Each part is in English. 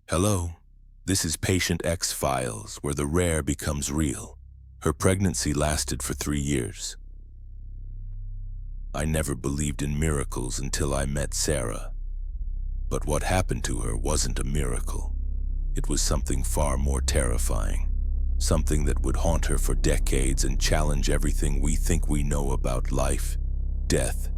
Hello, this is Patient X Files, where the rare becomes real. Her pregnancy lasted for 3 years. I never believed in miracles until I met Sarah. But what happened to her wasn't a miracle. It was something far more terrifying. Something that would haunt her for decades and challenge everything we think we know about life, death,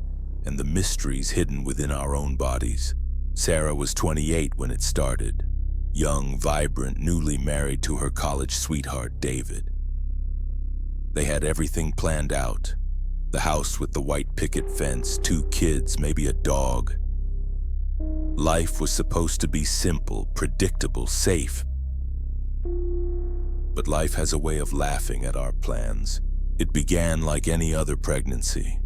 and the mysteries hidden within our own bodies. Sarah was 28 when it started. Young, vibrant, newly married to her college sweetheart, David. They had everything planned out. The house with the white picket fence, 2 kids, maybe a dog. Life was supposed to be simple, predictable, safe. But life has a way of laughing at our plans. It began like any other pregnancy.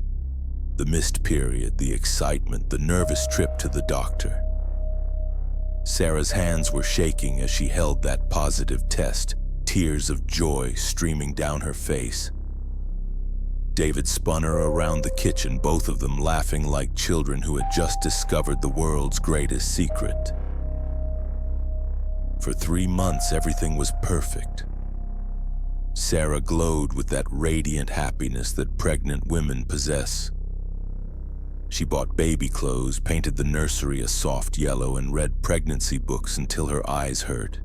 The missed period, the excitement, the nervous trip to the doctor. Sarah's hands were shaking as she held that positive test, tears of joy streaming down her face. David spun her around the kitchen, both of them laughing like children who had just discovered the world's greatest secret. For 3 months, everything was perfect. Sarah glowed with that radiant happiness that pregnant women possess. She bought baby clothes, painted the nursery a soft yellow, and read pregnancy books until her eyes hurt.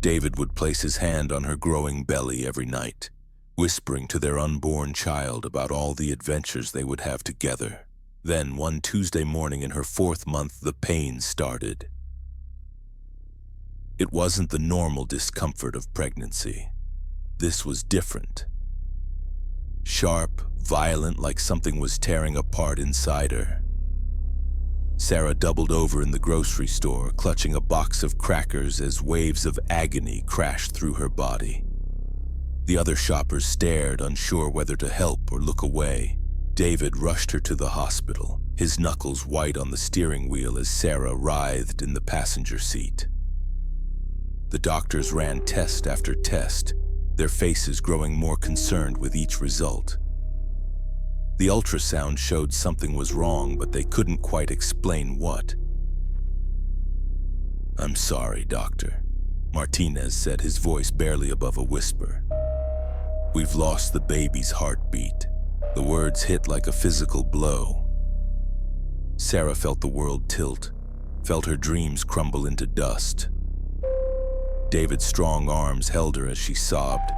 David would place his hand on her growing belly every night, whispering to their unborn child about all the adventures they would have together. Then, one Tuesday morning in her 4th month, the pain started. It wasn't the normal discomfort of pregnancy. This was different. Sharp, violent, like something was tearing apart inside her. Sarah doubled over in the grocery store, clutching a box of crackers as waves of agony crashed through her body. The other shoppers stared, unsure whether to help or look away. David rushed her to the hospital, his knuckles white on the steering wheel as Sarah writhed in the passenger seat. The doctors ran test after test, their faces growing more concerned with each result. The ultrasound showed something was wrong, but they couldn't quite explain what. "I'm sorry, doctor," Martinez said, his voice barely above a whisper. "We've lost the baby's heartbeat." The words hit like a physical blow. Sarah felt the world tilt, felt her dreams crumble into dust. David's strong arms held her as she sobbed,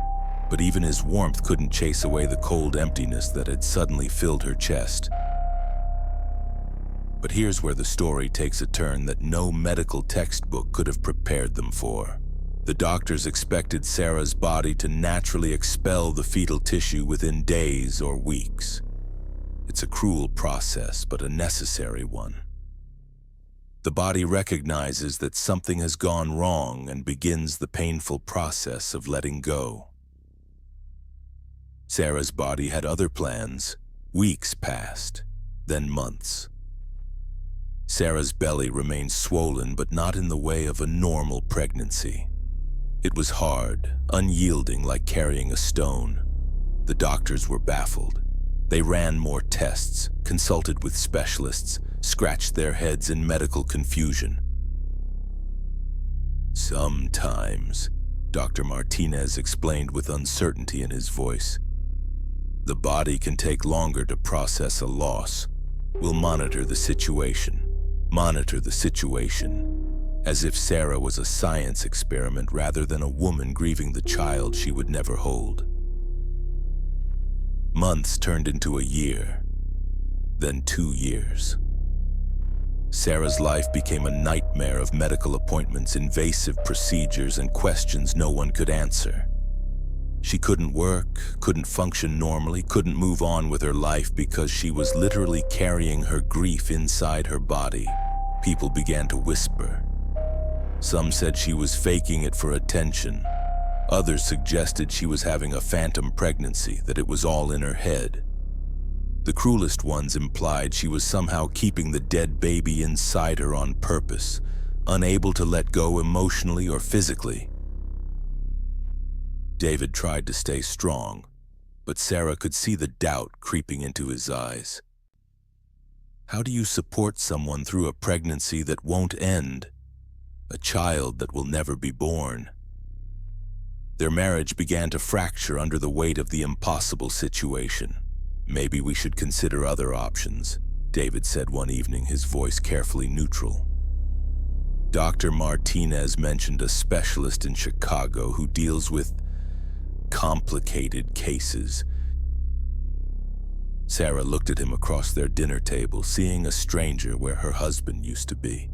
but even his warmth couldn't chase away the cold emptiness that had suddenly filled her chest. But here's where the story takes a turn that no medical textbook could have prepared them for. The doctors expected Sarah's body to naturally expel the fetal tissue within days or weeks. It's a cruel process, but a necessary one. The body recognizes that something has gone wrong and begins the painful process of letting go. Sarah's body had other plans. Weeks passed, then months. Sarah's belly remained swollen, but not in the way of a normal pregnancy. It was hard, unyielding, like carrying a stone. The doctors were baffled. They ran more tests, consulted with specialists, scratched their heads in medical confusion. "Sometimes," Dr. Martinez explained with uncertainty in his voice, "the body can take longer to process a loss. We'll monitor the situation. Monitor the situation." As if Sarah was a science experiment rather than a woman grieving the child she would never hold. Months turned into a year, then 2 years. Sarah's life became a nightmare of medical appointments, invasive procedures, and questions no one could answer. She couldn't work, couldn't function normally, couldn't move on with her life because she was literally carrying her grief inside her body. People began to whisper. Some said she was faking it for attention. Others suggested she was having a phantom pregnancy, that it was all in her head. The cruelest ones implied she was somehow keeping the dead baby inside her on purpose, unable to let go emotionally or physically. David tried to stay strong, but Sarah could see the doubt creeping into his eyes. How do you support someone through a pregnancy that won't end? a child that will never be born. Their marriage began to fracture under the weight of the impossible situation. "Maybe we should consider other options," David said one evening, his voice carefully neutral. Dr. Martinez mentioned a specialist in Chicago who deals with complicated cases. Sarah looked at him across their dinner table, seeing a stranger where her husband used to be.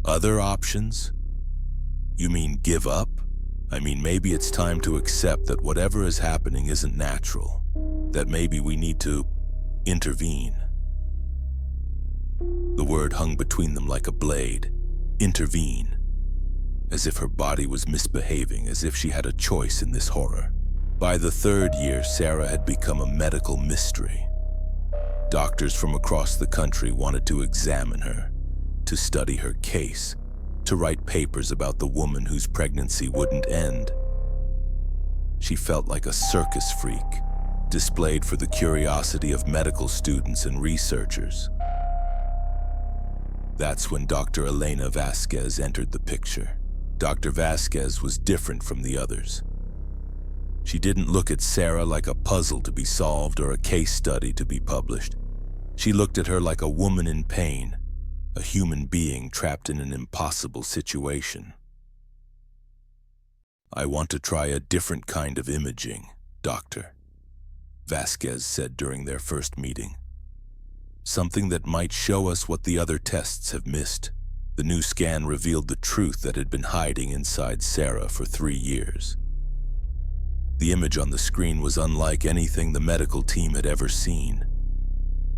"Other options? You mean give up? I mean, maybe it's time to accept that whatever is happening isn't natural, that maybe we need to intervene." The word hung between them like a blade. Intervene. As if her body was misbehaving, as if she had a choice in this horror. By the third year, Sarah had become a medical mystery. Doctors from across the country wanted to examine her, to study her case, to write papers about the woman whose pregnancy wouldn't end. She felt like a circus freak, displayed for the curiosity of medical students and researchers. That's when Dr. Elena Vasquez entered the picture. Dr. Vasquez was different from the others. She didn't look at Sarah like a puzzle to be solved or a case study to be published. She looked at her like a woman in pain, a human being trapped in an impossible situation. "I want to try a different kind of imaging, doctor," Vasquez said during their first meeting. "Something that might show us what the other tests have missed." The new scan revealed the truth that had been hiding inside Sarah for 3 years. The image on the screen was unlike anything the medical team had ever seen.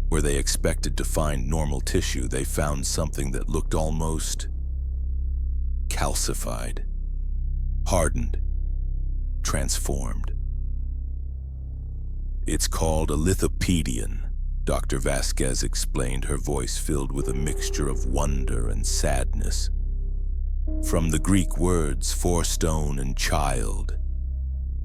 Where they expected to find normal tissue, they found something that looked almost calcified, hardened, transformed. "It's called a Lithopedion," Dr. Vasquez explained, her voice filled with a mixture of wonder and sadness. "From the Greek words for stone and child.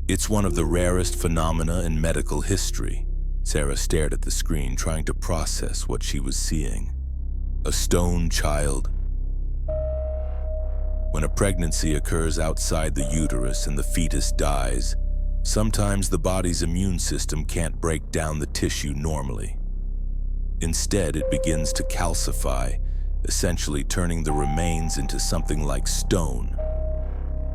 It's one of the rarest phenomena in medical history." Sarah stared at the screen, trying to process what she was seeing. A stone child. When a pregnancy occurs outside the uterus and the fetus dies, sometimes the body's immune system can't break down the tissue normally. Instead, it begins to calcify, essentially turning the remains into something like stone.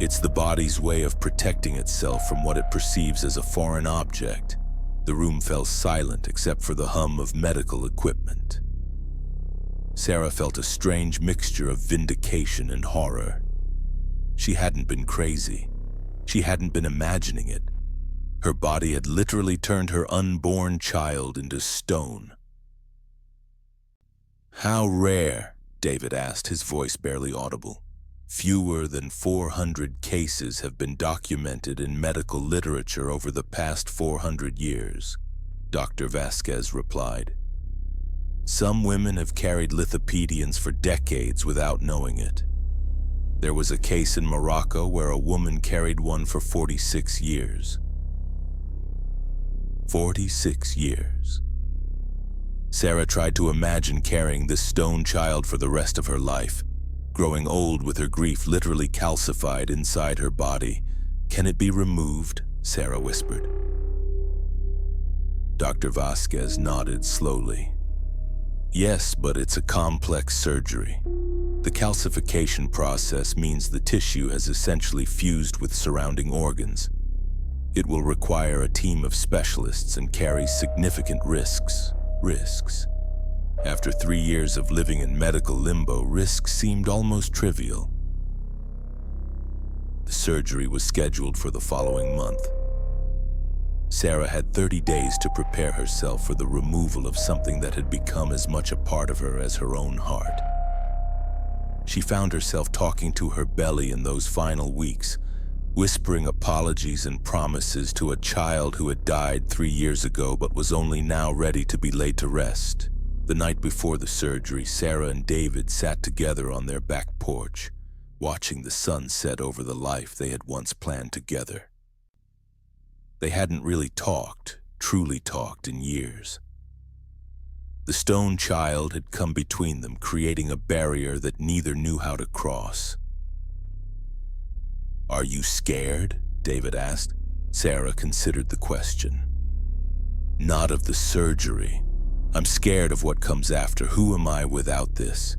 It's the body's way of protecting itself from what it perceives as a foreign object. The room fell silent except for the hum of medical equipment. Sarah felt a strange mixture of vindication and horror. She hadn't been crazy. She hadn't been imagining it. Her body had literally turned her unborn child into stone. "How rare?" David asked, his voice barely audible. "Fewer than 400 cases have been documented in medical literature over the past 400 years, Dr. Vasquez replied. "Some women have carried lithopedions for decades without knowing it. There was a case in Morocco where a woman carried one for 46 years. 46 years. Sarah tried to imagine carrying this stone child for the rest of her life, growing old with her grief literally calcified inside her body. "Can it be removed?" Sarah whispered. Dr. Vasquez nodded slowly. "Yes, but it's a complex surgery. The calcification process means the tissue has essentially fused with surrounding organs. It will require a team of specialists and carries significant risks. After 3 years of living in medical limbo, risks seemed almost trivial." The surgery was scheduled for the following month. Sarah had 30 days to prepare herself for the removal of something that had become as much a part of her as her own heart. She found herself talking to her belly in those final weeks, whispering apologies and promises to a child who had died 3 years ago but was only now ready to be laid to rest. The night before the surgery, Sarah and David sat together on their back porch, watching the sun set over the life they had once planned together. They hadn't really truly talked in years. The stone child had come between them, creating a barrier that neither knew how to cross. "Are you scared?" David asked. Sarah considered the question. "Not of the surgery. I'm scared of what comes after. Who am I without this?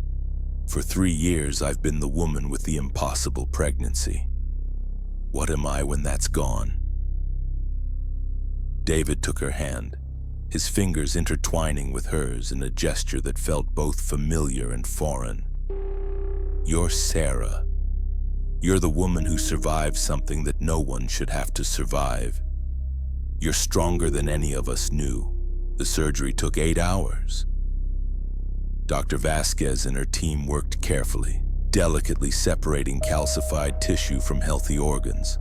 For 3 years, I've been the woman with the impossible pregnancy. What am I when that's gone?" David took her hand, his fingers intertwining with hers in a gesture that felt both familiar and foreign. "You're Sarah. You're the woman who survived something that no one should have to survive. You're stronger than any of us knew. The surgery took 8 hours. Dr. Vasquez and her team worked carefully, delicately separating calcified tissue from healthy organs.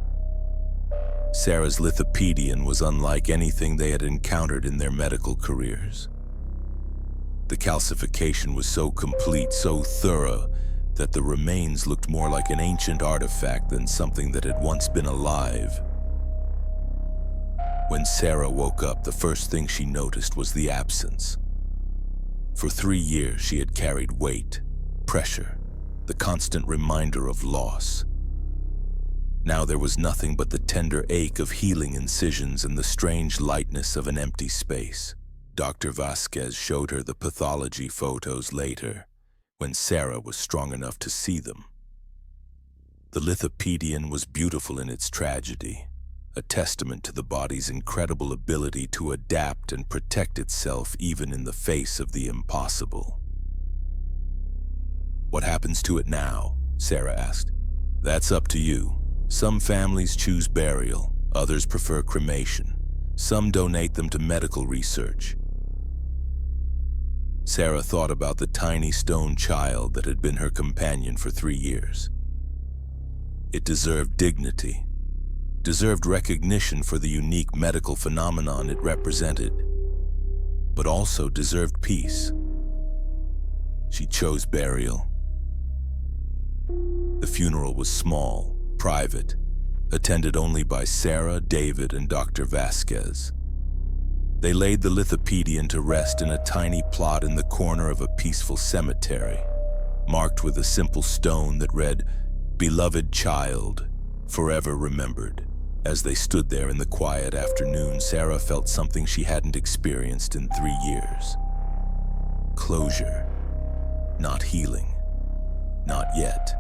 Sarah's Lithopedion was unlike anything they had encountered in their medical careers. The calcification was so complete, so thorough, that the remains looked more like an ancient artifact than something that had once been alive. When Sarah woke up, the first thing she noticed was the absence. For 3 years, she had carried weight, pressure, the constant reminder of loss. Now there was nothing but the tender ache of healing incisions and the strange lightness of an empty space. Dr. Vasquez showed her the pathology photos later, when Sarah was strong enough to see them. The Lithopedion was beautiful in its tragedy, a testament to the body's incredible ability to adapt and protect itself even in the face of the impossible. "What happens to it now?" Sarah asked. "That's up to you. Some families choose burial, others prefer cremation. Some donate them to medical research." Sarah thought about the tiny stone child that had been her companion for 3 years. It deserved dignity, deserved recognition for the unique medical phenomenon it represented, but also deserved peace. She chose burial. The funeral was small, private, attended only by Sarah, David, and Dr. Vasquez. They laid the Lithopedion to rest in a tiny plot in the corner of a peaceful cemetery, marked with a simple stone that read, "Beloved child, forever remembered." As they stood there in the quiet afternoon, Sarah felt something she hadn't experienced in 3 years. Closure. Not healing. Not yet.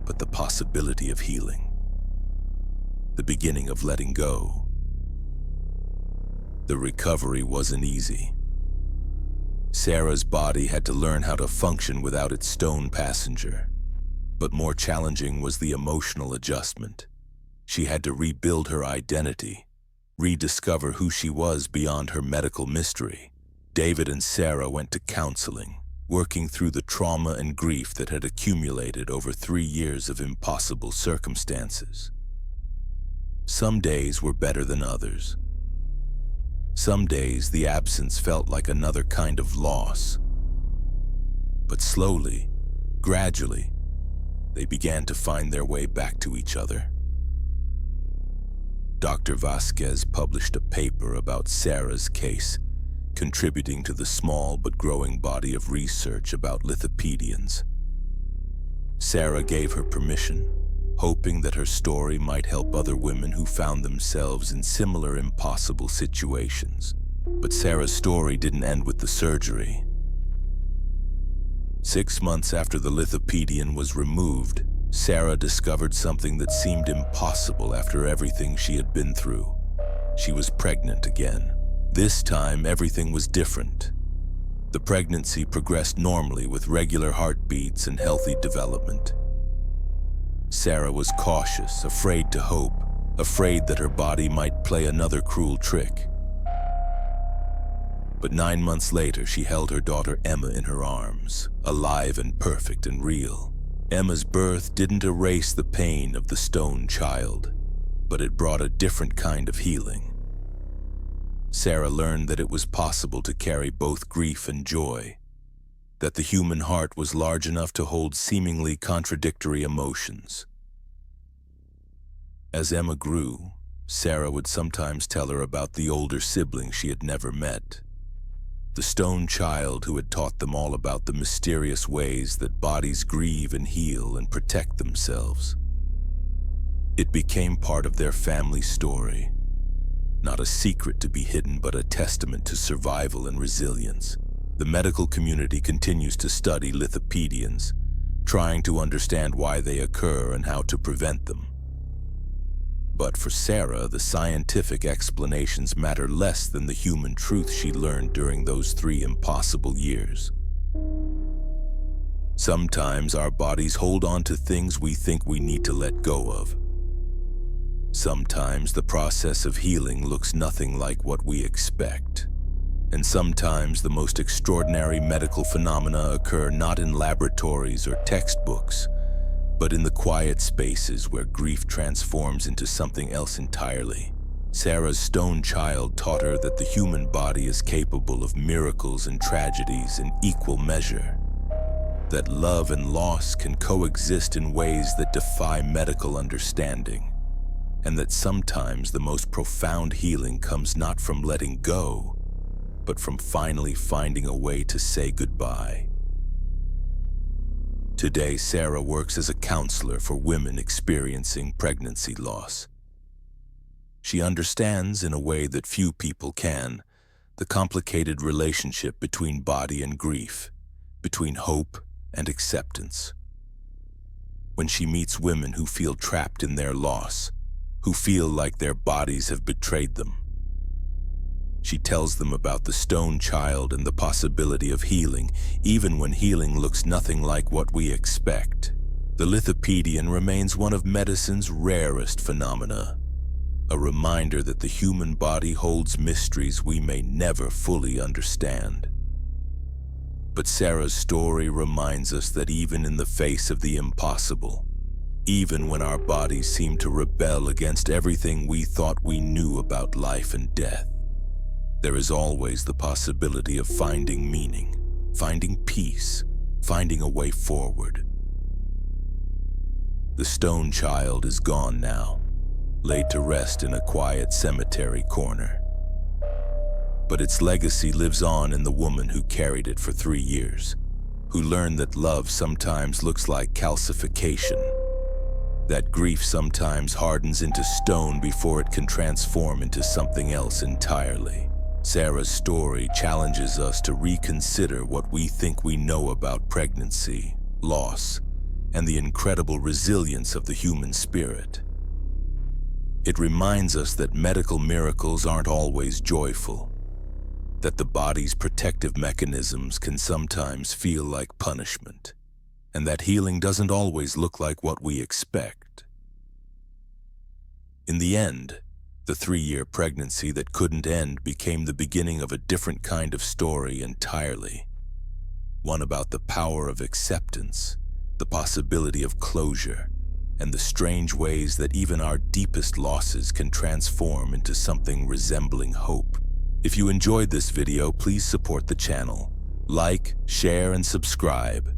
But the possibility of healing. The beginning of letting go. The recovery wasn't easy. Sarah's body had to learn how to function without its stone passenger. But more challenging was the emotional adjustment. She had to rebuild her identity, rediscover who she was beyond her medical mystery. David and Sarah went to counseling, working through the trauma and grief that had accumulated over 3 years of impossible circumstances. Some days were better than others. Some days the absence felt like another kind of loss. But slowly, gradually, they began to find their way back to each other. Dr. Vasquez published a paper about Sarah's case, contributing to the small but growing body of research about Lithopedions. Sarah gave her permission, hoping that her story might help other women who found themselves in similar impossible situations. But Sarah's story didn't end with the surgery. 6 months after the Lithopedion was removed, Sarah discovered something that seemed impossible after everything she had been through. She was pregnant again. This time, everything was different. The pregnancy progressed normally with regular heartbeats and healthy development. Sarah was cautious, afraid to hope, afraid that her body might play another cruel trick. But 9 months later, she held her daughter Emma in her arms, alive and perfect and real. Emma's birth didn't erase the pain of the stone child, but it brought a different kind of healing. Sarah learned that it was possible to carry both grief and joy, that the human heart was large enough to hold seemingly contradictory emotions. As Emma grew, Sarah would sometimes tell her about the older sibling she had never met. the stone child who had taught them all about the mysterious ways that bodies grieve and heal and protect themselves. It became part of their family story, not a secret to be hidden, but a testament to survival and resilience. The medical community continues to study lithopedions, trying to understand why they occur and how to prevent them. But for Sarah, the scientific explanations matter less than the human truth she learned during those 3 impossible years. Sometimes our bodies hold on to things we think we need to let go of. Sometimes the process of healing looks nothing like what we expect. And sometimes the most extraordinary medical phenomena occur not in laboratories or textbooks, but in the quiet spaces where grief transforms into something else entirely. Sarah's stone child taught her that the human body is capable of miracles and tragedies in equal measure, that love and loss can coexist in ways that defy medical understanding, and that sometimes the most profound healing comes not from letting go, but from finally finding a way to say goodbye. Today, Sarah works as a counselor for women experiencing pregnancy loss. She understands, in a way that few people can, the complicated relationship between body and grief, between hope and acceptance. When she meets women who feel trapped in their loss, who feel like their bodies have betrayed them, she tells them about the stone child and the possibility of healing, even when healing looks nothing like what we expect. The Lithopedion remains one of medicine's rarest phenomena, a reminder that the human body holds mysteries we may never fully understand. But Sarah's story reminds us that even in the face of the impossible, even when our bodies seem to rebel against everything we thought we knew about life and death, there is always the possibility of finding meaning, finding peace, finding a way forward. The stone child is gone now, laid to rest in a quiet cemetery corner. But its legacy lives on in the woman who carried it for 3 years, who learned that love sometimes looks like calcification, that grief sometimes hardens into stone before it can transform into something else entirely. Sarah's story challenges us to reconsider what we think we know about pregnancy, loss, and the incredible resilience of the human spirit. It reminds us that medical miracles aren't always joyful, that the body's protective mechanisms can sometimes feel like punishment, and that healing doesn't always look like what we expect. In the end, the 3-year pregnancy that couldn't end became the beginning of a different kind of story entirely. One about the power of acceptance, the possibility of closure, and the strange ways that even our deepest losses can transform into something resembling hope. If you enjoyed this video, please support the channel. Like, share, and subscribe.